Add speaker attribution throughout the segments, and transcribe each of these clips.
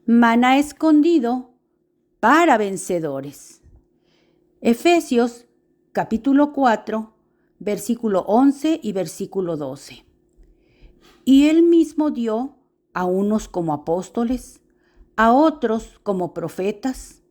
Speaker 1: Maná escondido para vencedores. Efesios capítulo 4, versículo 11 y versículo 12. Y él mismo dio a unos como apóstoles, a otros como profetas,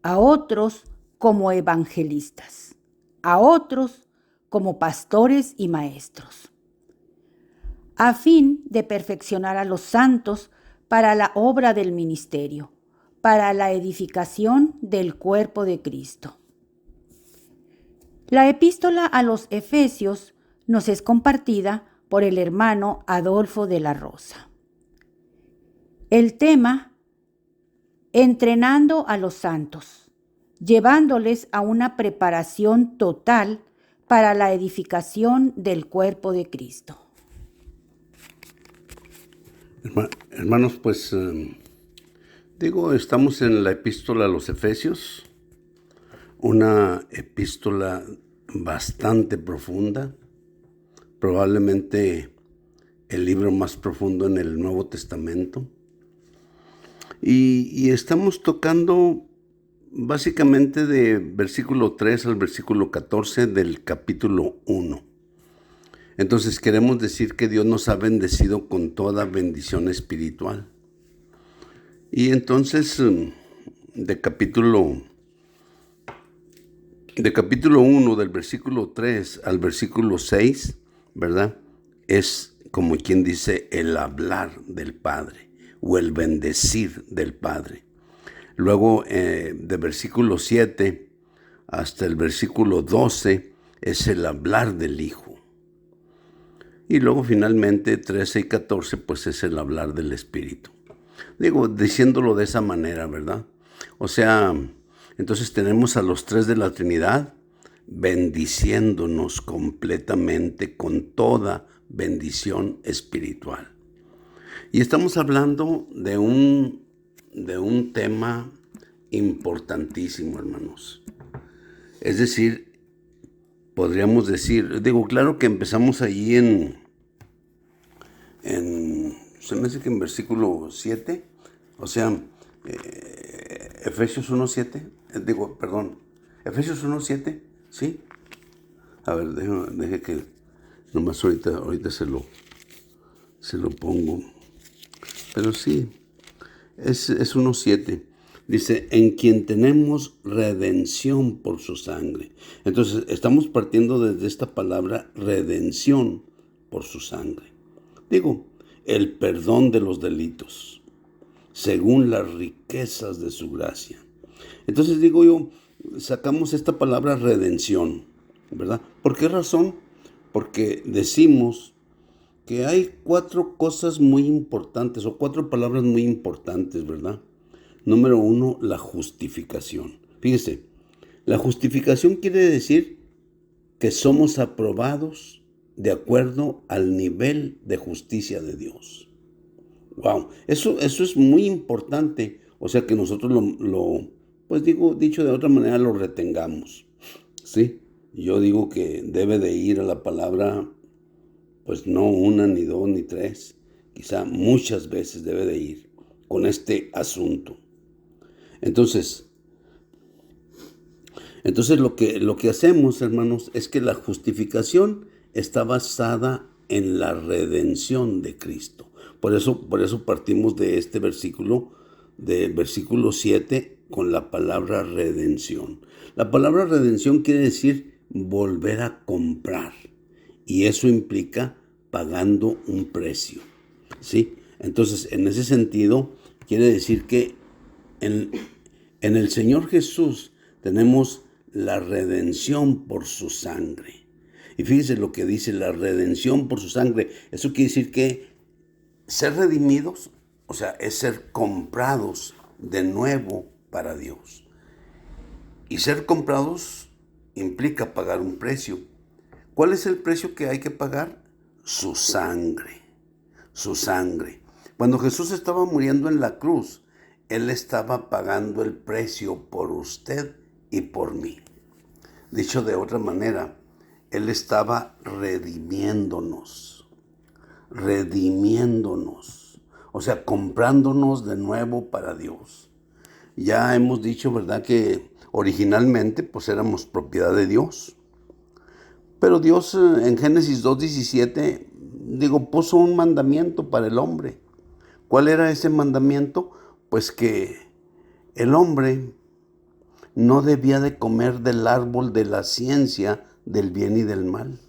Speaker 1: a otros como evangelistas, a otros como pastores y maestros, a fin de perfeccionar a los santos para la obra del ministerio, para la edificación del cuerpo de Cristo. La epístola a los Efesios nos es compartida por el hermano Adolfo de la Rosa. El tema: entrenando a los santos, llevándoles a una preparación total para la edificación del cuerpo de Cristo.
Speaker 2: Hermanos, pues estamos en la epístola a los Efesios, una epístola bastante profunda, probablemente el libro más profundo en el Nuevo Testamento. Y estamos tocando básicamente de versículo 3 al versículo 14 del capítulo 1. Entonces queremos decir que Dios nos ha bendecido con toda bendición espiritual. Y entonces de capítulo 1, del versículo 3 al versículo 6, ¿verdad? Es como quien dice el hablar del Padre o el bendecir del Padre. Luego de versículo 7 hasta el versículo 12 es el hablar del Hijo. Y luego finalmente 13 y 14 pues es el hablar del Espíritu. Diciéndolo de esa manera, ¿verdad? O sea, entonces tenemos a los tres de la Trinidad bendiciéndonos completamente con toda bendición espiritual. Y estamos hablando de un tema importantísimo, hermanos. Es decir, podríamos decir, claro que empezamos allí se me hace que en versículo 7, o sea, Efesios 1:7, Efesios 1:7, ¿sí? A ver, deje que nomás ahorita se lo pongo. Pero sí, es 1:7. Dice, en quien tenemos redención por su sangre. Entonces, estamos partiendo desde esta palabra redención por su sangre. El perdón de los delitos, según las riquezas de su gracia. Entonces, sacamos esta palabra redención, ¿verdad? ¿Por qué razón? Porque decimos que hay 4 cosas muy importantes, o 4 palabras muy importantes, ¿verdad? Número 1, la justificación. Fíjese, la justificación quiere decir que somos aprobados de acuerdo al nivel de justicia de Dios. Wow, eso es muy importante. O sea que nosotros dicho de otra manera, lo retengamos. ¿Sí? Yo digo que debe de ir a la palabra, pues no 1, ni 2, ni 3. Quizá muchas veces debe de ir con este asunto. Entonces lo que hacemos, hermanos, es que la justificación está basada en la redención de Cristo. Por eso partimos de este versículo, del versículo 7, con la palabra redención. La palabra redención quiere decir volver a comprar. Y eso implica pagando un precio. ¿Sí? Entonces, en ese sentido, quiere decir que en el Señor Jesús tenemos la redención por su sangre. Y fíjese lo que dice la redención por su sangre. Eso quiere decir que ser redimidos, o sea, es ser comprados de nuevo para Dios. Y ser comprados implica pagar un precio. ¿Cuál es el precio que hay que pagar? Su sangre. Su sangre. Cuando Jesús estaba muriendo en la cruz, Él estaba pagando el precio por usted y por mí. Dicho de otra manera, Él estaba redimiéndonos. o sea, comprándonos de nuevo para Dios. Ya hemos dicho, ¿verdad?, que originalmente pues éramos propiedad de Dios. Pero Dios en Génesis 2:17, puso un mandamiento para el hombre. ¿Cuál era ese mandamiento? Pues que el hombre no debía de comer del árbol de la ciencia del bien y del mal.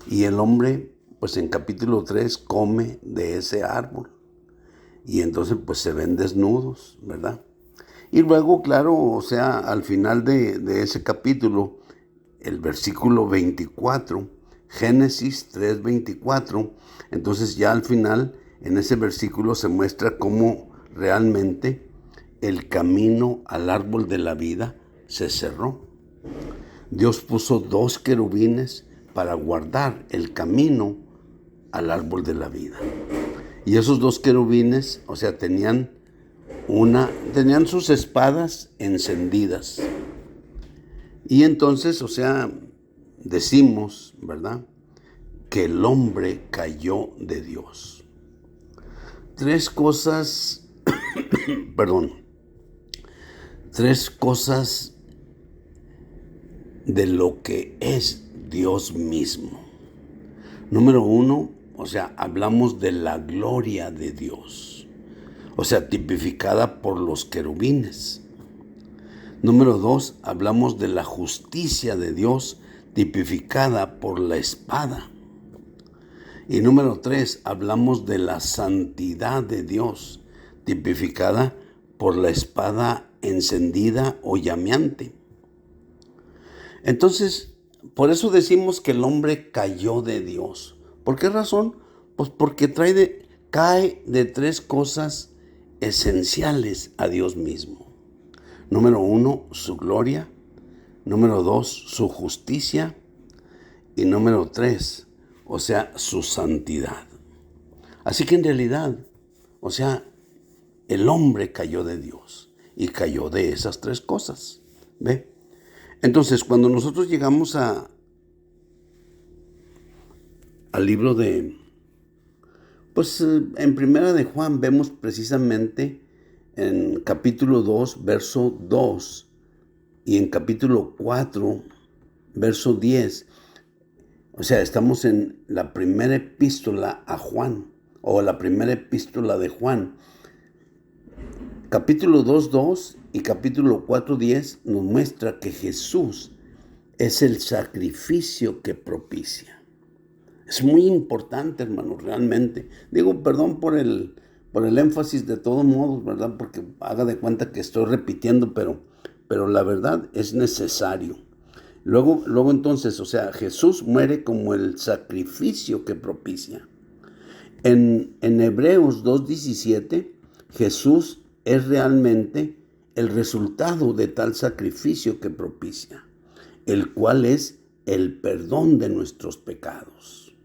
Speaker 2: Y el hombre, pues en capítulo 3, come de ese árbol. Y entonces pues se ven desnudos, ¿verdad? Y luego, claro, o sea, al final de ese capítulo, el versículo 24, Génesis 3:24, entonces ya al final, en ese versículo se muestra cómo realmente el camino al árbol de la vida se cerró. Dios puso 2 querubines para guardar el camino al árbol de la vida. Y esos 2 querubines, o sea, tenían sus espadas encendidas. Y entonces, o sea, decimos, ¿verdad?, que el hombre cayó de Dios. 3 cosas, tres cosas de lo que es Dios mismo. Número 1, o sea, hablamos de la gloria de Dios, o sea, tipificada por los querubines. Número 2, hablamos de la justicia de Dios, tipificada por la espada. Y número 3, hablamos de la santidad de Dios, tipificada por la espada encendida o llameante. Entonces, por eso decimos que el hombre cayó de Dios. ¿Por qué razón? Pues porque cae de 3 cosas esenciales a Dios mismo. Número 1, su gloria. Número 2, su justicia. Y número 3, o sea, su santidad. Así que en realidad, o sea, el hombre cayó de Dios y cayó de esas 3 cosas. ¿Ve? Entonces, cuando nosotros llegamos al libro en Primera de Juan, vemos precisamente en capítulo 2, verso 2, y en capítulo 4, verso 10, o sea, estamos en la primera epístola a Juan, o la primera epístola de Juan. Capítulo 2:2 y capítulo 4:10 nos muestra que Jesús es el sacrificio que propicia. Es muy importante, hermanos, realmente. Perdón por el énfasis de todos modos, ¿verdad? Porque haga de cuenta que estoy repitiendo, pero la verdad es necesario. Luego entonces, o sea, Jesús muere como el sacrificio que propicia. En Hebreos 2:17, Jesús es realmente el resultado de tal sacrificio que propicia, el cual es el perdón de nuestros pecados,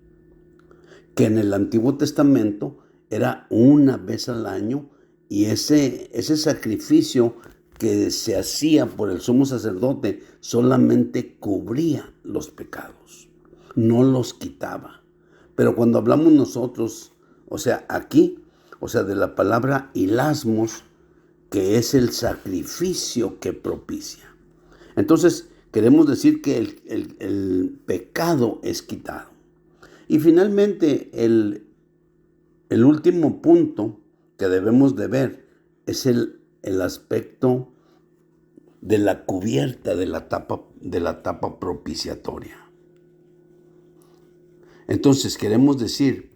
Speaker 2: que en el Antiguo Testamento era una vez al año, y ese sacrificio que se hacía por el sumo sacerdote solamente cubría los pecados, no los quitaba. Pero cuando hablamos nosotros, o sea, aquí, o sea, de la palabra hilasmos, que es el sacrificio que propicia. Entonces, queremos decir que el pecado es quitado. Y finalmente, el último punto que debemos de ver es el aspecto de la cubierta de la tapa propiciatoria. Entonces, queremos decir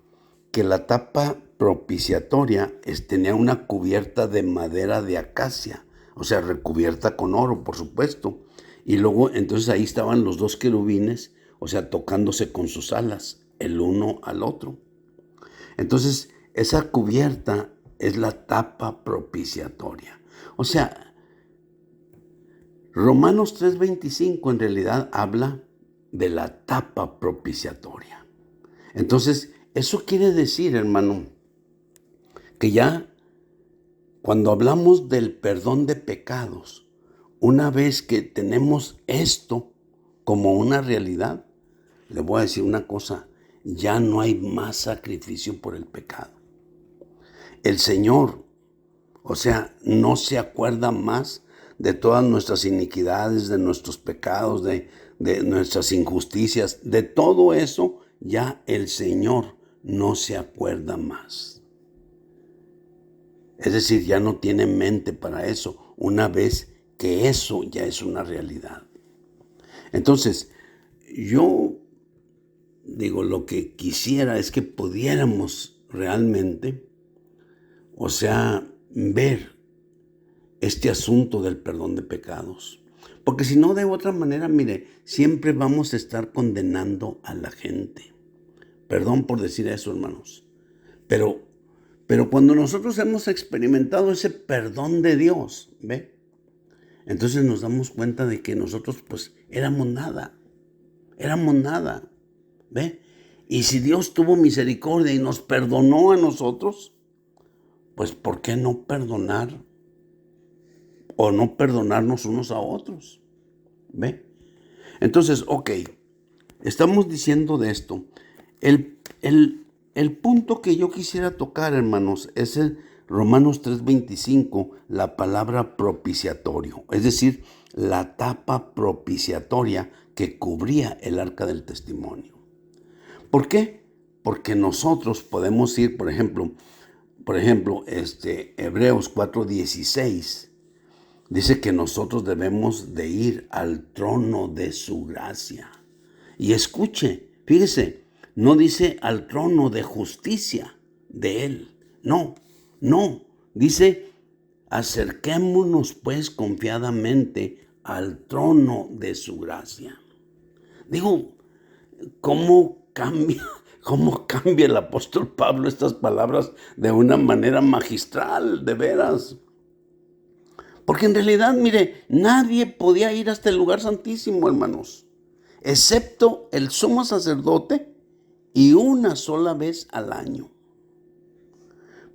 Speaker 2: que la tapa propiciatoria tenía una cubierta de madera de acacia, o sea, recubierta con oro, por supuesto. Y luego, entonces ahí estaban los 2 querubines, o sea, tocándose con sus alas, el uno al otro. Entonces, esa cubierta es la tapa propiciatoria. O sea, Romanos 3:25 en realidad habla de la tapa propiciatoria. Entonces, eso quiere decir, hermano, que ya cuando hablamos del perdón de pecados, una vez que tenemos esto como una realidad, le voy a decir una cosa, ya no hay más sacrificio por el pecado. el Señor, o sea, no se acuerda más de todas nuestras iniquidades, de nuestros pecados, de nuestras injusticias, de todo eso, ya el Señor no se acuerda más. Es decir, ya no tiene mente para eso, una vez que eso ya es una realidad. Entonces, yo digo, lo que quisiera es que pudiéramos realmente, o sea, ver este asunto del perdón de pecados. Porque si no, de otra manera, mire, siempre vamos a estar condenando a la gente. Perdón por decir eso, hermanos. Pero cuando nosotros hemos experimentado ese perdón de Dios, ¿ve? Entonces nos damos cuenta de que nosotros pues éramos nada, ¿ve? Y si Dios tuvo misericordia y nos perdonó a nosotros, pues ¿por qué no perdonar o no perdonarnos unos a otros? ¿Ve? Entonces, ok, estamos diciendo de esto. El punto que yo quisiera tocar, hermanos, es el Romanos 3:25, la palabra propiciatorio, es decir, la tapa propiciatoria que cubría el arca del testimonio. ¿Por qué? Porque nosotros podemos ir, por ejemplo, Hebreos 4:16, dice que nosotros debemos de ir al trono de su gracia. Y escuche, fíjese, no dice al trono de justicia de Él. No, dice acerquémonos pues confiadamente al trono de su gracia. Digo, ¿cómo cambia el apóstol Pablo estas palabras de una manera magistral, de veras? Porque en realidad, mire, nadie podía ir hasta el lugar santísimo, hermanos, excepto el sumo sacerdote y una sola vez al año.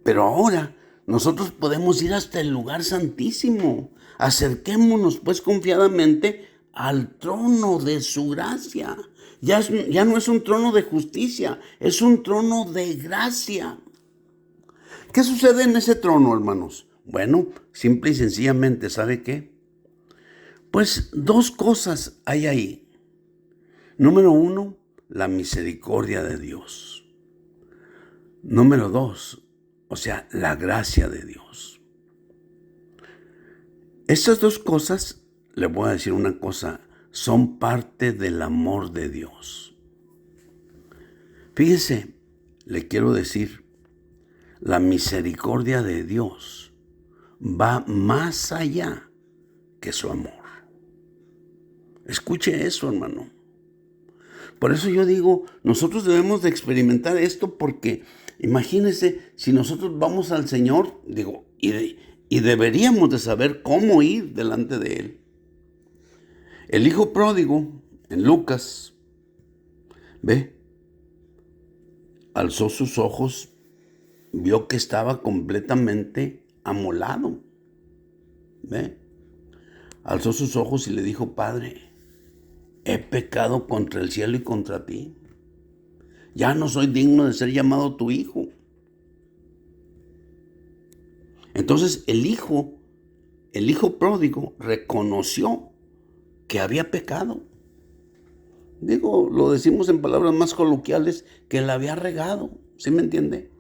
Speaker 2: Pero ahora nosotros podemos ir hasta el lugar santísimo. Acerquémonos pues confiadamente al trono de su gracia. Ya no es un trono de justicia, es un trono de gracia. ¿Qué sucede en ese trono, hermanos? Bueno, simple y sencillamente, ¿sabe qué? Pues dos cosas hay ahí. Número uno, la misericordia de Dios. Número dos, o sea, la gracia de Dios. Estas dos cosas, le voy a decir una cosa, son parte del amor de Dios. Fíjese, le quiero decir, la misericordia de Dios va más allá que su amor. Escuche eso, hermano. Por eso yo digo, nosotros debemos de experimentar esto porque imagínense, si nosotros vamos al Señor, digo, y deberíamos de saber cómo ir delante de Él. El hijo pródigo, en Lucas, ve, alzó sus ojos, vio que estaba completamente amolado, ve, alzó sus ojos y le dijo, Padre, he pecado contra el cielo y contra ti. Ya no soy digno de ser llamado tu hijo. Entonces el hijo pródigo reconoció que había pecado. Digo, lo decimos en palabras más coloquiales, que la había regado, ¿sí me entiende?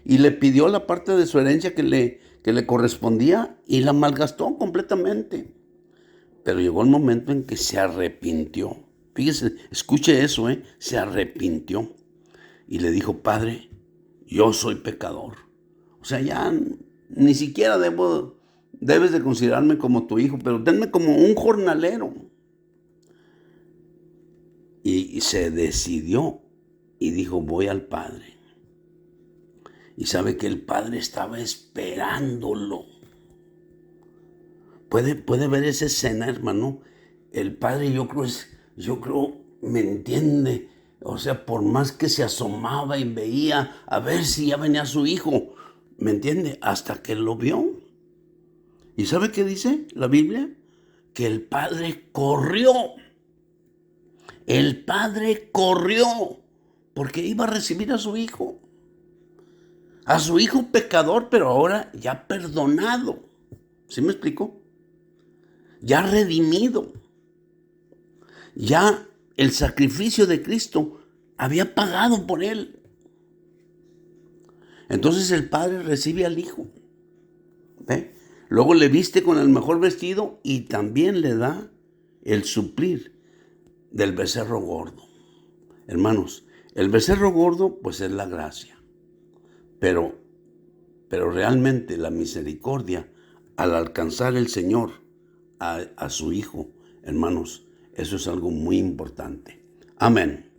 Speaker 2: Y le pidió la parte de su herencia que le correspondía y la malgastó completamente. Pero llegó el momento en que se arrepintió. Fíjese, escuche eso, se arrepintió. Y le dijo, Padre, yo soy pecador. O sea, ya ni siquiera debes de considerarme como tu hijo, pero tenme como un jornalero. Y se decidió y dijo, voy al Padre. Y sabe que el Padre estaba esperándolo. Puede ver esa escena, hermano. El Padre, yo creo, me entiende. O sea, por más que se asomaba y veía a ver si ya venía su hijo, ¿me entiende? Hasta que lo vio. ¿Y sabe qué dice la Biblia? Que el Padre corrió. El Padre corrió porque iba a recibir a su hijo. a su hijo pecador, pero ahora ya perdonado. ¿Sí me explico? Ya redimido. Ya el sacrificio de Cristo había pagado por él. Entonces el padre recibe al hijo. ¿Ve? Luego le viste con el mejor vestido y también le da el suplir del becerro gordo. Hermanos, el becerro gordo pues es la gracia. Pero realmente la misericordia al alcanzar el Señor a su hijo, hermanos, eso es algo muy importante. Amén.